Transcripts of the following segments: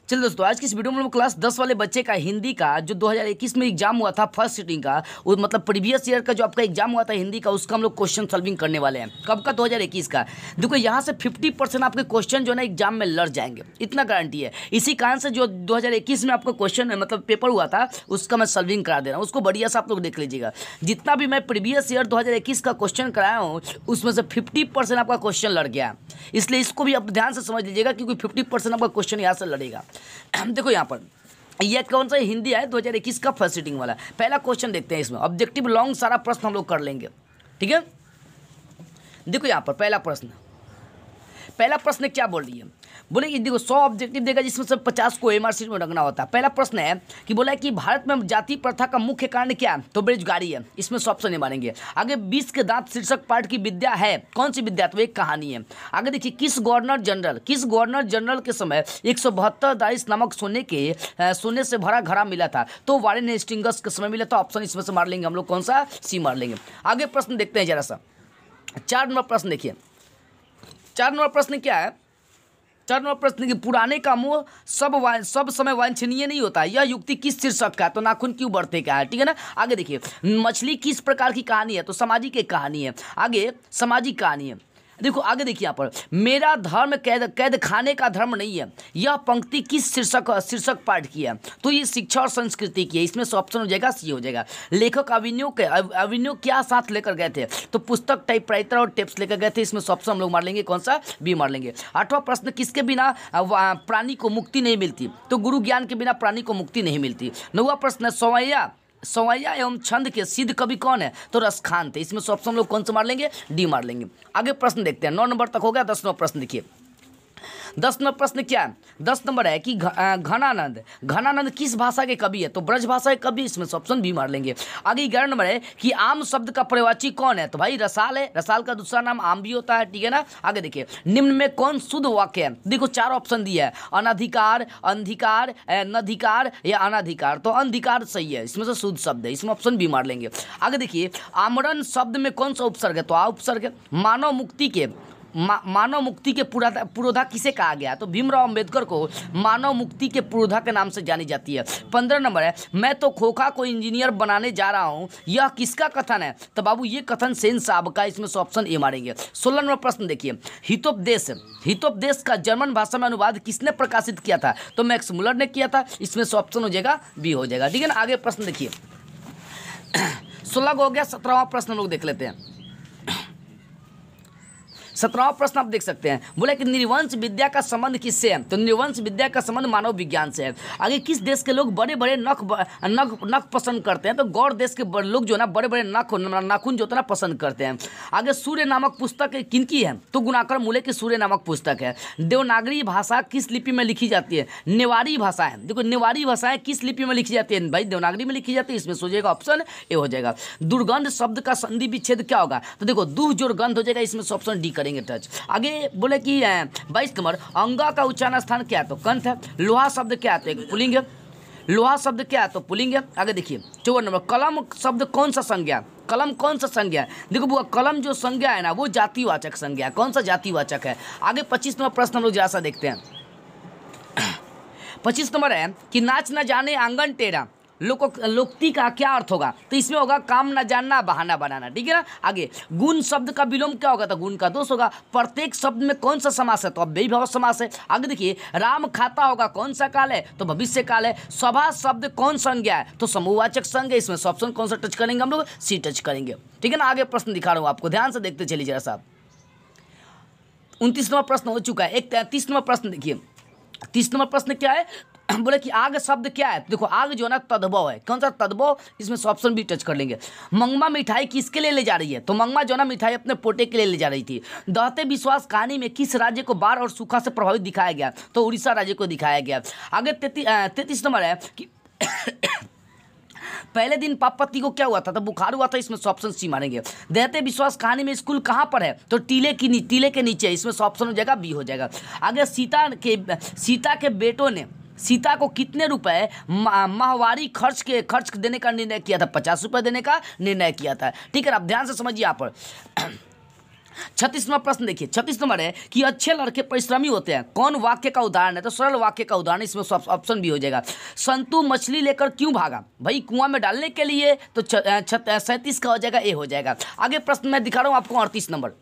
चलो दोस्तों, आज की इस वीडियो में हम क्लास 10 वाले बच्चे का हिंदी का जो 2021 में एग्जाम हुआ था फर्स्ट सिटिंग का, वो मतलब प्रीवियस ईयर का जो आपका एग्जाम हुआ था हिंदी का, उसका हम लोग क्वेश्चन सॉल्विंग करने वाले हैं। कब का? 2021 का। देखो यहाँ से 50% आपके क्वेश्चन जो है ना एग्जाम में लड़ जाएंगे, इतना गारंटी है। इसी कारण से जो 2021 में आपका क्वेश्चन मतलब पेपर हुआ था उसका मैं सॉल्विंग करा दे रहा हूँ, उसको बढ़िया से आप लोग देख लीजिएगा। जितना भी मैं प्रीवियस ईयर 2021 का क्वेश्चन कराया हूँ उसमें से 50% आपका क्वेश्चन लड़ गया, इसलिए इसको भी आप ध्यान से समझ लीजिएगा क्योंकि 50% आपका क्वेश्चन यहाँ से लड़ेगा। देखो यहाँ पर यह कौन सा हिंदी है 2021 का फर्स्ट सीटिंग वाला। पहला क्वेश्चन देखते हैं, इसमें ऑब्जेक्टिव लॉन्ग सारा प्रश्न हम लोग कर लेंगे, ठीक है। देखो यहाँ पर पहला प्रश्न क्या बोल रही है, बोले कि देखो 100 ऑब्जेक्टिव देगा जिसमें से 50 को एमआर शीट में रखना होता है। पहला प्रश्न है कि बोला है कि भारत में जाति प्रथा का मुख्य कारण क्या है, तो बेरोजगारी है, इसमें 100 ऑप्शन नहीं मारेंगे। आगे 20 के दांत शीर्षक पाठ की विद्या है, कौन सी विद्या, तो एक कहानी है। आगे देखिए किस गवर्नर जनरल के समय 172 दाइस नामक सोने से भरा घड़ा मिला था, तो वारेन हेस्टिंग्स के समय मिला था। ऑप्शन इसमें से मार लेंगे हम लोग, कौन सा, सी मार लेंगे। आगे प्रश्न देखते हैं जरा सा, 4 नंबर प्रश्न देखिए। 4 नंबर प्रश्न क्या है, 4 नंबर प्रश्न की पुराने का मुंह सब समय वांछनीय नहीं होता, यह युक्ति किस शीर्षक का है, तो नाखून क्यों बढ़ते का है, ठीक है ना। आगे देखिए मछली किस प्रकार की कहानी है, तो सामाजिक एक कहानी है। आगे सामाजिक कहानी है। देखो आगे देखिए यहाँ पर मेरा धर्म कैद खाने का धर्म नहीं है, यह पंक्ति किस शीर्षक पाठ की है, तो ये शिक्षा और संस्कृति की है, इसमें से ऑप्शन हो जाएगा सी हो जाएगा। लेखक अभिनव क्या साथ लेकर गए थे, तो पुस्तक, टाइपराइटर और टेप्स लेकर गए थे, इसमें से ऑप्शन हम लोग मार लेंगे, कौन सा, बी मार लेंगे। 8वां प्रश्न किसके बिना प्राणी को मुक्ति नहीं मिलती, तो गुरु ज्ञान के बिना प्राणी को मुक्ति नहीं मिलती। 9वां प्रश्न सवैया एवं छंद के सिद्ध कवि कौन है, तो रसखान थे, इसमें से ऑप्शन लोग कौन सा मार लेंगे, डी मार लेंगे। आगे प्रश्न देखते हैं, 9 नंबर तक हो गया। 10वां प्रश्न देखिए। 10 नंबर प्रश्न क्या है, 10 नंबर है कि घनानंद किस भाषा के कवि है, तो ब्रज भाषा के कवि, इसमें से ऑप्शन बी मार लेंगे। आगे 11 नंबर है कि आम शब्द का पर्यायवाची कौन है, तो भाई रसाल है, रसाल का दूसरा नाम आम भी होता है, ठीक है ना। आगे देखिए निम्न में कौन शुद्ध वाक्य है, देखो 4 ऑप्शन दिया है, अनधिकार, अंधिकार, नधिकार या अनाधिकार, तो अंधिकार सही है, इसमें से शुद्ध शब्द है, इसमें ऑप्शन बी मार लेंगे। आगे देखिए आमरण शब्द में कौन सा उपसर्ग है, तो आ उपसर्ग है। मानव मुक्ति के पुरोधा किसे कहा गया, तो भीमराव अंबेडकर को मानव मुक्ति के पुरोधा के नाम से जानी जाती है। 15 नंबर है मैं तो खोखा को इंजीनियर बनाने जा रहा हूं, यह किसका कथन है, तो बाबू ये कथन सेन साहब का, इसमें से ऑप्शन ए मारेंगे। 16 नंबर प्रश्न देखिए हितोपदेश का जर्मन भाषा में अनुवाद किसने प्रकाशित किया था, तो मैक्स मुलर ने किया था, इसमें से ऑप्शन हो जाएगा बी हो जाएगा, ठीक है ना। आगे प्रश्न देखिए 16 को हो गया। 17वां प्रश्न लोग देख लेते हैं। 17वां प्रश्न आप देख सकते हैं, बोले कि निर्वंश विद्या का संबंध किससे है, तो निर्वंश विद्या का संबंध मानव विज्ञान से है। आगे किस देश के लोग बड़े बड़े नख पसंद करते हैं, तो गौर देश के लोग जो है ना बड़े बड़े नाखून जो होता है ना पसंद करते हैं। आगे सूर्य नामक पुस्तक किनकी है, तो गुणाकर मूले की सूर्य नामक पुस्तक है। देवनागरी भाषा किस लिपि में लिखी जाती है, नेवारी भाषा है। देखो नेवारी भाषाएं किस लिपि में लिखी जाती है, भाई देवनागरी में लिखी जाती है, इसमें सो जाएगा ऑप्शन ए हो जाएगा। दुर्गंध शब्द का संधि विच्छेद क्या होगा, तो देखो दुह जोड़ गंध हो जाएगा, इसमें से ऑप्शन डी करेंगे टच। आगे बोले कि 22 नंबर अंगा का उच्चारण स्थान क्या है, तो कंठ है। लोहा शब्द क्या है, तो एक पुल्लिंग है। लोहा शब्द क्या है, तो पुल्लिंग है। आगे देखिए 54 नंबर कलम शब्द कौन सा संज्ञा, कलम कौन सा संज्ञा है, देखो वो कलम जो संज्ञा है ना वो जातिवाचक संज्ञा है, कौन सा जातिवाचक है। आगे 25 नंबर प्रश्न हम लोग जरा सा देखते हैं। 25 नंबर है कि नाच न जाने आंगन टेढ़ा लोकोक्ति का क्या अर्थ होगा, तो इसमें होगा काम न जानना बहाना बनाना, ठीक है ना। आगे गुण शब्द का विलोम क्या होगा, तो गुण का दोष होगा। प्रत्येक शब्द में कौन सा समास है, तो अव्ययीभाव समास है। आगे देखिए राम खाता होगा कौन सा काल है, तो भविष्य काल है। सभा शब्द कौन संज्ञा है, तो समूहवाचक संज्ञा, इसमें ऑप्शन कौन सा टच करेंगे हम लोग, सी टच करेंगे, ठीक है ना। आगे प्रश्न दिखा रहा हूँ आपको, ध्यान से देखते चलिए जरा साहब। 29 नंबर प्रश्न हो चुका है। एक 30 नंबर प्रश्न देखिए। 30 नंबर प्रश्न क्या है, बोले कि आग शब्द क्या है, देखो आग जो है ना तद्भव है, कौन सा तद्भव, इसमें ऑप्शन भी टच कर लेंगे। मंगमा मिठाई किसके लिए ले जा रही है, तो मंगमा जो है ना मिठाई अपने पोटे के लिए ले जा रही थी। दहते विश्वास कहानी में किस राज्य को बाढ़ और सूखा से प्रभावित दिखाया गया, तो उड़ीसा राज्य को दिखाया गया। आगे 33 नंबर है कि पहले दिन पापपति को क्या हुआ था, तो बुखार हुआ था, इसमें ऑप्शन सी मारेंगे। दहते विश्वास कहानी में स्कूल कहाँ पर है, तो टीले के नीचे, इसमें ऑप्शन हो जाएगा बी हो जाएगा। आगे सीता के बेटों ने सीता को कितने रुपए माहवारी खर्च देने का निर्णय किया था, 50 रुपए देने का निर्णय किया था, ठीक है। आप ध्यान से समझिए यहाँ पर 36वां प्रश्न देखिए, 36 नंबर है कि अच्छे लड़के परिश्रमी होते हैं, कौन वाक्य का उदाहरण है? तो सरल वाक्य का उदाहरण, इसमें ऑप्शन भी हो जाएगा। संतु मछली लेकर क्यों भागा? भाई कुआं में डालने के लिए। तो 37 का हो जाएगा, ए हो जाएगा। आगे प्रश्न मैं दिखा रहा हूं आपको 38 नंबर।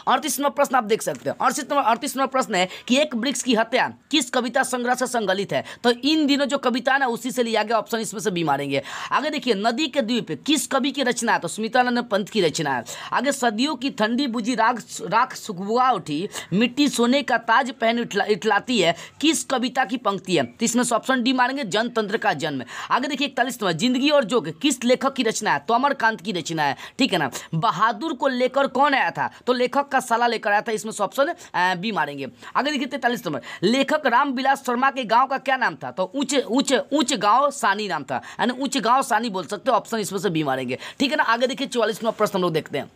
38 नंबर प्रश्न आप देख सकते हैं। 38 नंबर प्रश्न है कि एक वृक्ष की हत्या किस कविता संग्रह से संकलित है? तो इन दिनों जो कविता है ना उसी से लिया गया ऑप्शन, इसमें से बी मारेंगे। आगे देखिए, नदी के द्वीप किस कवि की रचना है? तो सुमित्रानंद पंत की रचना है। आगे, सदियों की ठंडी बुझी राख सुखबुआ उठी, मिट्टी सोने का ताज पहन इठलाती है, किस कविता की पंक्ति है? तो इसमें से ऑप्शन डी मारेंगे, जनतंत्र का जन्म। आगे देखिए 41 नंबर, जिंदगी और जोग किस लेखक की रचना है? तो अमरकांत की रचना है, ठीक है ना। बहादुर को लेकर कौन आया था? तो लेखक का साला लेकर आया था, इसमें से ऑप्शन बी मारेंगे। आगे देखिए 43 नंबर, लेखक रामविलास शर्मा के गांव का क्या नाम था? तो ऊंच गांव सानी नाम था, यानी ऊंच गांव सानी बोल सकते हो, ऑप्शन इसमें से बी मारेंगे, ठीक है ना। आगे देखिए 44 नंबर प्रश्न हम लोग देखते हैं।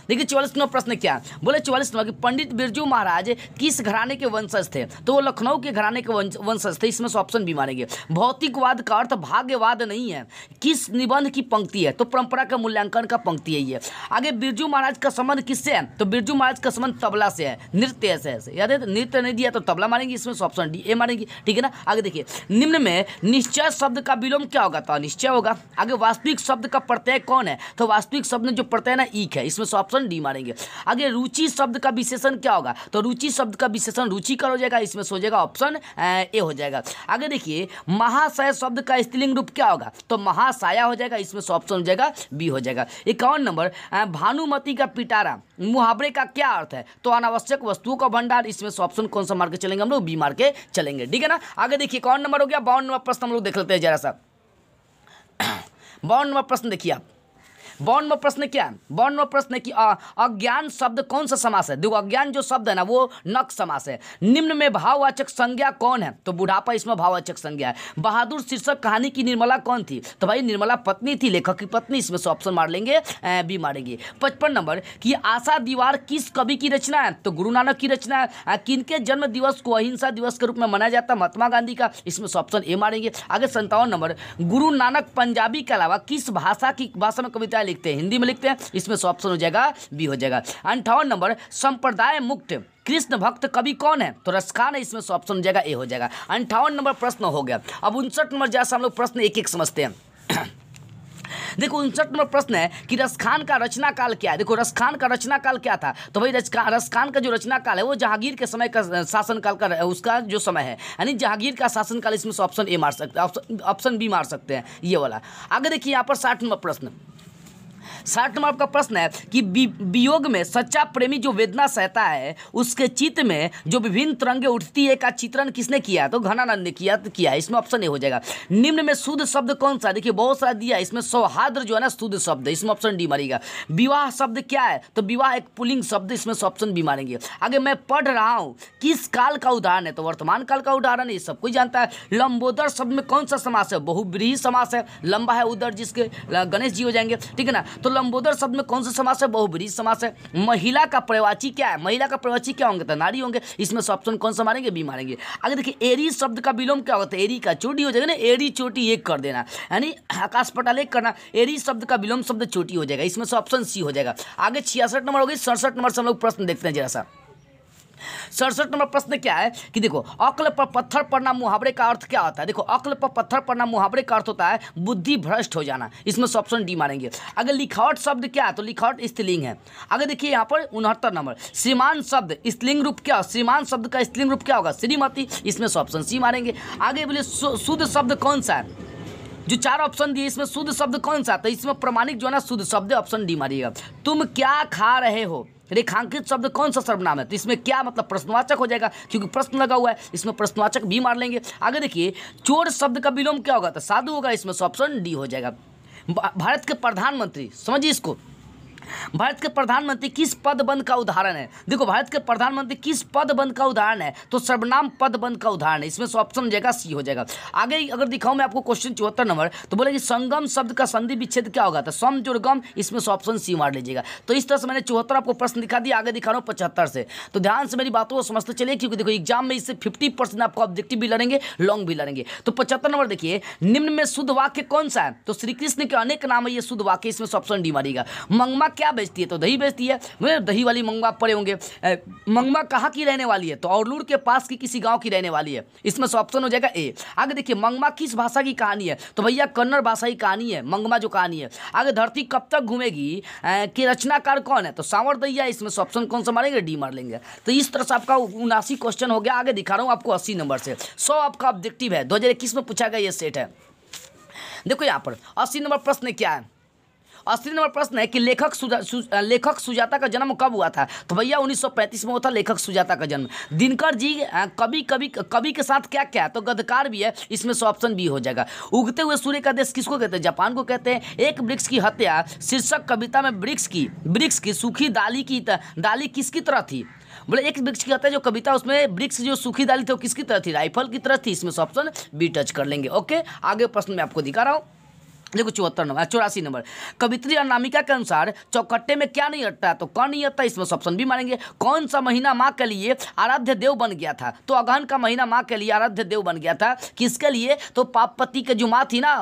देखिए 44 नंबर प्रश्न क्या है? बोले 44 नंबर कि पंडित बिरजू महाराज किस घराने के वंशज थे? तो वो लखनऊ के घराने के वंशज थे, इसमें से ऑप्शन भी मारेंगे। भौतिकवाद का अर्थ भाग्यवाद नहीं है, किस निबंध की पंक्ति है? तो परंपरा का मूल्यांकन का पंक्ति है ये। आगे, बिरजू महाराज का संबंध किससे है? तो बिरजू महाराज का संबंध तबला से है, नृत्य से है। याद है, नृत्य नहीं दिया तो तबला मारेंगे, इसमें से ऑप्शन डी ए मारेंगे, ठीक है ना। आगे देखिए, निम्न में निश्चय शब्द का विलोम क्या होगा? तो निश्चय होगा। आगे, वास्तविक शब्द का प्रत्यय कौन है? तो वास्तविक शब्द में जो प्रत्यय ना ईक है, इसमें से ऑप्शन डी मारेंगे। आगे, रुचि शब्द का विशेषण क्या होगा? तो रुचि शब्द का विशेषण रुचिकर हो जाएगा, इसमें से हो जाएगा ऑप्शन ए हो जाएगा। आगे देखिए, महाशय शब्द का स्त्रीलिंग रूप क्या होगा? तो महासाया हो जाएगा, इसमें से ऑप्शन हो जाएगा बी हो जाएगा। 51 नंबर, भानुमति का पिटारा मुहावरे का क्या अर्थ है? तो अनावश्यक वस्तुओं का भंडार, इसमें से ऑप्शन कौन सा मार के चलेंगे हम लोग? बी मार के चलेंगे, ठीक है ना। आगे देखिए कौन नंबर हो गया? 52 नंबर प्रश्न हम लोग देख लेते हैं जरा सा। 52 नंबर प्रश्न देखिए आप। 52 नंबर प्रश्न क्या है? 52 नंबर प्रश्न है कि अज्ञान शब्द कौन सा समास है? देखो, अज्ञान जो शब्द है ना वो नक समास है। निम्न में भाववाचक संज्ञा कौन है? तो बुढ़ापा इसमें भाववाचक संज्ञा है। बहादुर शीर्षक कहानी की निर्मला कौन थी? तो भाई निर्मला पत्नी थी, लेखक की पत्नी, इसमें से ऑप्शन मार लेंगे, बी मारेंगे। 55 नंबर कि आशा दीवार किस कवि की रचना है? तो गुरु नानक की रचना है। किनके जन्म दिवस को अहिंसा दिवस के रूप में मनाया जाता है? महात्मा गांधी का, इसमें से ऑप्शन ए मारेंगे। आगे 57 नंबर, गुरु नानक पंजाबी के अलावा किस भाषा में कविताएं लिखते हैं? हिंदी में लिखते हैं, इसमें से ऑप्शन हो जाएगा बी हो जाएगा। 58 नंबर, संप्रदाय मुक्त कृष्ण भक्त कवि कौन है? तो रसखान है, इसमें से ऑप्शन हो जाएगा ए हो जाएगा। 58 नंबर प्रश्न हो गया। अब 59 नंबर जैसा हम लोग प्रश्न एक एक समझते हैं। देखो 59 नंबर प्रश्न है कि रसखान का रचना काल क्या है? देखो, रसखान का रचना काल क्या था? तो भाई रसखान का जो रचना काल है वो जहांगीर के समय का शासन काल का उसका जो समय है, यानी जहांगीर का शासन काल, इसमें से ऑप्शन ए मार सकते हैं, ऑप्शन बी मार सकते हैं, ये वाला। आगे देखिए यहाँ पर 60 नंबर प्रश्न। 60 नंबर का प्रश्न है कि वियोग में सच्चा प्रेमी जो वेदना सहता है उसके चित्त में जो विभिन्न तरंगे उठती है का चित्रण किसने किया? तो घनानंद ने किया, इसमें ऑप्शन ए हो जाएगा। निम्न में शुद्ध शब्द कौन सा? देखिए बहुत सारा दिया, इसमें सौहार्द जो है ना शुद्ध शब्द है, इसमें ऑप्शन डी मारेगा। विवाह शब्द क्या है? तो विवाह एक पुल्लिंग शब्द, इसमें से ऑप्शन बी मारेंगे। आगे, मैं पढ़ रहा हूँ किस काल का उदाहरण है? तो वर्तमान काल का उदाहरण है, ये सब कोई जानता है। लंबोदर शब्द में कौन सा समास है? बहुव्रीहि समास है, लंबा है उदर जिसके गणेश जी हो जाएंगे, ठीक है ना। तो लंबोदर शब्द में कौन सा समास है? बहुब्रीहि समास है। महिला का प्रवाची क्या है? महिला का प्रवाची क्या होंगे? तो नारी होंगे, इसमें से ऑप्शन कौन सा मारेंगे? बी मारेंगे। आगे देखिए, एरी शब्द का विलोम क्या होता है? एरी का चोटी हो जाएगा ना, एरी चोटी एक कर देना, यानी आकाश पटाल एक करना, एरी शब्द का विलोम शब्द चोटी हो जाएगा, इसमें से ऑप्शन सी हो जाएगा। आगे 66 नंबर हो गई। 67 नंबर से हम लोग प्रश्न देखते हैं जरा सा। 67 नंबर प्रश्न क्या है कि देखो, अक्ल पर पत्थर पड़ना मुहावरे का अर्थ क्या होता है? देखो, अक्ल पर पत्थर पड़ना मुहावरे का अर्थ होता है बुद्धि भ्रष्ट हो जाना, इसमें से ऑप्शन डी मारेंगे। अगर लिखावट शब्द क्या है? तो लिखावट स्त्रीलिंग है। आगे देखिए यहाँ पर 69 नंबर, श्रीमान शब्द स्त्रीलिंग रूप क्या? श्रीमान शब्द का स्त्रीलिंग रूप क्या होगा? श्रीमती, इसमें से ऑप्शन सी मारेंगे। आगे बोले शुद्ध शब्द कौन सा है? जो 4 ऑप्शन दिए इसमें शुद्ध शब्द कौन सा? तो इसमें प्रमाणिक जो है ना शुद्ध शब्द, ऑप्शन डी मारिएगा। तुम क्या खा रहे हो? रेखांकित शब्द कौन सा सर्वनाम है? तो इसमें क्या मतलब प्रश्नवाचक हो जाएगा, क्योंकि प्रश्न लगा हुआ है, इसमें प्रश्नवाचक भी मार लेंगे। आगे देखिए, चोर शब्द का विलोम क्या होगा? तो साधु होगा, इसमें से ऑप्शन डी हो जाएगा। भारत के प्रधानमंत्री, समझिए इसको, भारत के प्रधानमंत्री किस पदबंध का उदाहरण है? देखो, भारत के प्रधानमंत्री किस पदबंध का उदाहरण है? तो सर्वनाम पदबंध का उदाहरण है, इसमें से ऑप्शन जाएगा सी हो जाएगा। आगे अगर दिखाऊं मैं आपको क्वेश्चन 74 नंबर, तो बोले कि संगम शब्द का संधि विच्छेद क्या होगा? तो सम जोड़ गम, इसमें से ऑप्शन सी मार लीजिएगा। तो इस तरह से मैंने 74 आपको प्रश्न दिखा दिया। आगे दिखा रहा हूँ 75 से, तो ध्यान से मेरी बातों को समझते चलिए, क्योंकि देखो एग्जाम में इससे 50% आपको ऑब्जेक्टिव भी लड़ेंगे, लॉन्ग भी लड़ेंगे। तो 75 नंबर देखिए, निम्न में शुद्ध वाक्य कौन सा है? तो श्री कृष्ण के अनेक नाम है, ये शुद्ध वाक्य, इसमें से ऑप्शन डी मारिएगा। मंगमा क्या बेचती है? तो दही बेचती है। मुझे दही वाली मंगवा आप पढ़े होंगे। मंगवा कहाँ की रहने वाली है? तो औरलूर के पास की किसी गांव की रहने वाली है। इसमें से ऑप्शन हो जाएगा ए। आगे देखिए, मंगवा किस भाषा की कहानी है? तो भैया कन्नड़ भाषा की कहानी है मंगवा जो कहानी है। आगे धरती कब तक घूमेगी के रचनाकार कौन है? तो सांवरदैया। इसमें से ऑप्शन कौन सा मारेंगे? डी मार लेंगे। तो इस तरह से आपका 79 क्वेश्चन हो गया। आगे दिखा रहा हूँ आपको 80 नंबर से। 100 आपका ऑब्जेक्टिव है, 2021 में पूछा गया ये सेट है। देखो यहाँ पर 80 नंबर प्रश्न क्या है? 80 नंबर प्रश्न है कि लेखक सुजाता का जन्म कब हुआ था? तो भैया 1935 में हुआ था लेखक सुजाता का जन्म। दिनकर जी कवि के साथ क्या क्या है? तो गद्यकार भी है। इसमें से ऑप्शन बी हो जाएगा। उगते हुए सूर्य का देश किसको कहते हैं? जापान को कहते हैं। एक वृक्ष की हत्या शीर्षक कविता में वृक्ष की सूखी डाली किसकी तरह थी? बोले एक वृक्ष की हत्या जो कविता, उसमें वृक्ष जो सूखी डाली थी वो किसकी तरह थी? राइफल की तरह थी। इसमें से ऑप्शन बी टच कर लेंगे। ओके, आगे प्रश्न मैं आपको दिखा रहा हूँ। देखो 84 नंबर कवित्री अनामिका के अनुसार चौखट्टे में क्या नहीं अटता? तो कौन नहीं अटता? इसमें ऑप्शन भी मारेंगे। कौन सा महीना माँ के लिए आराध्य देव बन गया था? तो अगहन का महीना माँ के लिए आराध्य देव बन गया था। किसके लिए? तो पापपति के जो माँ थी ना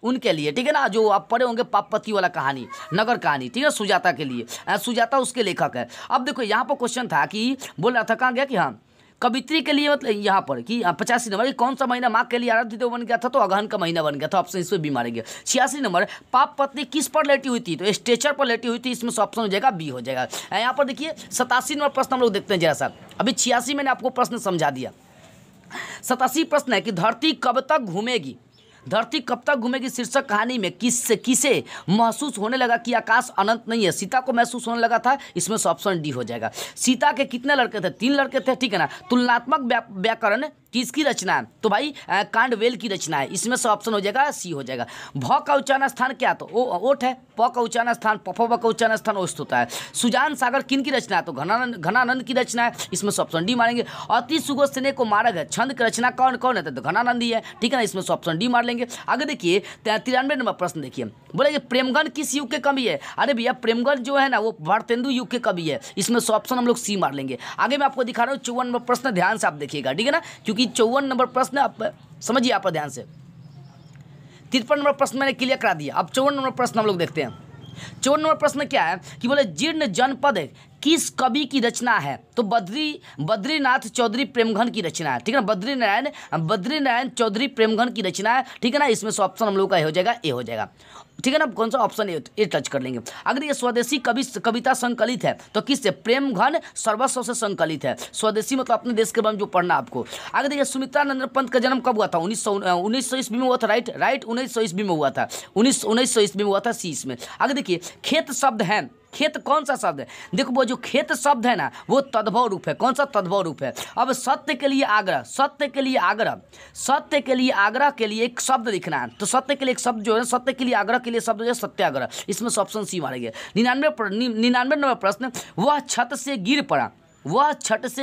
उनके लिए, ठीक है ना, जो आप पढ़े होंगे पापपति वाला कहानी, नगर कहानी, ठीक है, सुजाता के लिए। सुजाता उसके लेखक है। अब देखो यहाँ पर क्वेश्चन था कि बोल रहा था कहाँ गया कि हाँ कवित्री के लिए, मतलब यहाँ पर कि 85 नंबर कि कौन सा महीना माँ के लिए आराध्य देव बन गया था? तो अगहन का महीना बन गया था। ऑप्शन इस पर भी मारेंगे। 86 नंबर पाप पत्नी किस पर लेटी हुई थी? तो स्ट्रेचर पर लेटी हुई थी। इसमें ऑप्शन हो जाएगा बी हो जाएगा। यहाँ पर देखिए 87 नंबर प्रश्न हम लोग देखते हैं जरा सा। अभी 86 मैंने आपको प्रश्न समझा दिया। 87 प्रश्न है कि धरती कब तक घूमेगी? धरती कब तक घूमेगी शीर्षक कहानी में किसे महसूस होने लगा कि आकाश अनंत नहीं है? सीता को महसूस होने लगा था। इसमें से ऑप्शन डी हो जाएगा। सीता के कितने लड़के थे? 3 लड़के थे, ठीक है ना। तुलनात्मक व्याकरण किसकी रचना है? तो भाई कांडवेल की रचना है। इसमें से ऑप्शन हो जाएगा सी हो जाएगा। भ का उच्चारण स्थान क्या? तो ओठ है। प का उच्चारण स्थान पफवा का उच्चारण स्थान ओष्ठ होता है। सुजान सागर किन की रचना है? तो घनानंद की रचना है। इसमें से ऑप्शन डी मारेंगे। अति सुगो स्नेह को मार्ग है छंद की रचना कौन है? तो घनानंद ही है, ठीक है ना। इसमें से ऑप्शन डी मार लेंगे। आगे देखिए 93 नंबर प्रश्न देखिए, बोले कि प्रेमगन किस युग के कवि है? अरे भैया प्रेमगन जो है ना वो भारतेंदु युग के कवि है। इसमें से ऑप्शन हम लोग सी मार लेंगे। आगे मैं आपको दिखा रहा हूँ 54 नंबर प्रश्न, ध्यान से आप देखिएगा, ठीक है ना, क्योंकि 54 नंबर प्रश्न आप समझिए आप ध्यान से। 53 नंबर प्रश्न मैंने क्लियर करा दिया। अब 54 नंबर प्रश्न हम लोग देखते हैं। 54 नंबर प्रश्न क्या है कि बोले जीर्ण जनपद किस कवि की रचना है? तो बद्रीनाथ चौधरी प्रेमघन की रचना है, ठीक है ना। बद्रीनारायण चौधरी प्रेमघन की रचना है, ठीक है ना। इसमें से ऑप्शन हम लोग का हो जाएगा ए हो जाएगा, ठीक है ना। कौन सा ऑप्शन ए टच कर लेंगे। अगर ये स्वदेशी कविता संकलित है तो किससे? प्रेमघन सर्वस्व से संकलित है। स्वदेशी मतलब अपने देश के बारे में जो पढ़ना आपको। आगे देखिए सुमित्रा नंदन पंत का जन्म कब हुआ था? 1900 ईस्वी में हुआ था। राइट 1900 ईस्वी में हुआ था। 1900 ईस्वी में हुआ था सी इसमें। आगे देखिए खेत शब्द है, खेत कौन सा शब्द है? देखो वो जो खेत शब्द है ना वो तद्भव रूप है। कौन सा? तद्भव रूप है। अब सत्य के लिए आग्रह, सत्य के लिए आग्रह के लिए एक शब्द लिखना है। तो सत्य के लिए एक शब्द जो है, सत्य के लिए आग्रह के लिए शब्द जो है सत्याग्रह। इसमें से ऑप्शन सी मारेंगे। 99 नंबर प्रश्न, वह छत से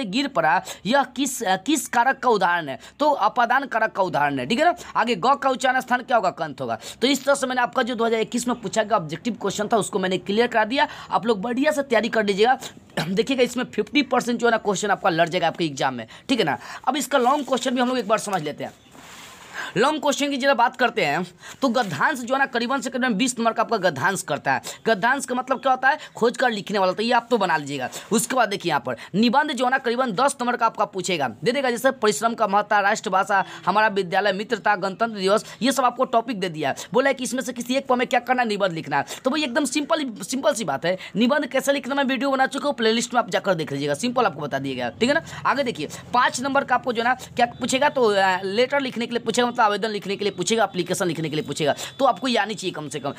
गिर पड़ा यह किस कारक का उदाहरण है? तो अपादान कारक का उदाहरण है, ठीक है ना। आगे ग का उच्चारण स्थान क्या होगा? कंठ होगा। तो इस तरह से मैंने आपका जो 2021 में पूछा गया ऑब्जेक्टिव क्वेश्चन था उसको मैंने क्लियर कर दिया। आप लोग बढ़िया से तैयारी कर लीजिएगा। देखिएगा इसमें 50% जो है ना क्वेश्चन आपका लड़ जाएगा आपके एग्जाम में, ठीक है ना। अब इसका लॉन्ग क्वेश्चन भी हम लोग एक बार समझ लेते हैं। लॉन्ग क्वेश्चन की जब बात करते हैं तो गद्यांश जो है ना करीबन से करीबन 20 नंबर का आपका गद्यांश करता है। गद्यांश का मतलब क्या होता है? खोज कर लिखने वाला। तो ये आप तो बना लीजिएगा। उसके बाद देखिए यहाँ पर निबंध जो है ना करीबन 10 नंबर का आपका पूछेगा, दे देगा। जैसे परिश्रम का महत्व, राष्ट्रभाषा, हमारा विद्यालय, मित्रता, गणतंत्र दिवस, ये सब आपको टॉपिक दे दिया है। बोला है कि इसमें से किसी एक पर में क्या करना है? निबंध लिखना है। तो भाई एकदम सिंपल सी बात है। निबंध कैसे लिखना मैं वीडियो बना चुका हूँ, प्लेलिस्ट में आप जाकर देख लीजिएगा। सिंपल आपको बता दिया गया, ठीक है ना। आगे देखिए 5 नंबर का आपको जो है ना क्या पूछेगा? तो लेटर लिखने के लिए पूछेगा, मतलब आवेदन लिखने के लिए पूछेगा, एप्लीकेशन लिखने के लिए पूछेगा। तो आपको ये आनी चाहिए कम से कम।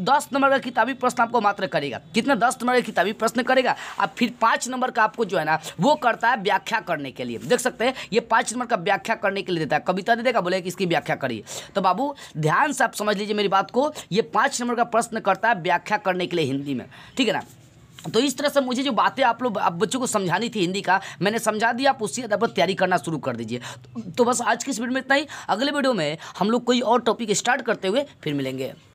10 नंबर का किताबी प्रश्न आपको मात्र करेगा। कितना? 10 नंबर का किताबी प्रश्न करेगा। अब फिर 5 नंबर का आपको जो है ना वो करता है व्याख्या करने के लिए। देख सकते हैं ये 5 नंबर का व्याख्या करने के लिए देता है। कविता दे देगा, बोले कि इसकी व्याख्या करिए। तो बाबू ध्यान से आप समझ लीजिए मेरी बात को। ये 5 नंबर का प्रश्न करता है व्याख्या करने के लिए हिंदी में, ठीक है ना। तो इस तरह से मुझे जो बातें आप बच्चों को समझानी थी हिंदी का, मैंने समझा दिया। आप उसी आधार पर तैयारी करना शुरू कर दीजिए। तो बस आज की इस वीडियो में इतना ही। अगले वीडियो में हम लोग कोई और टॉपिक स्टार्ट करते हुए फिर मिलेंगे।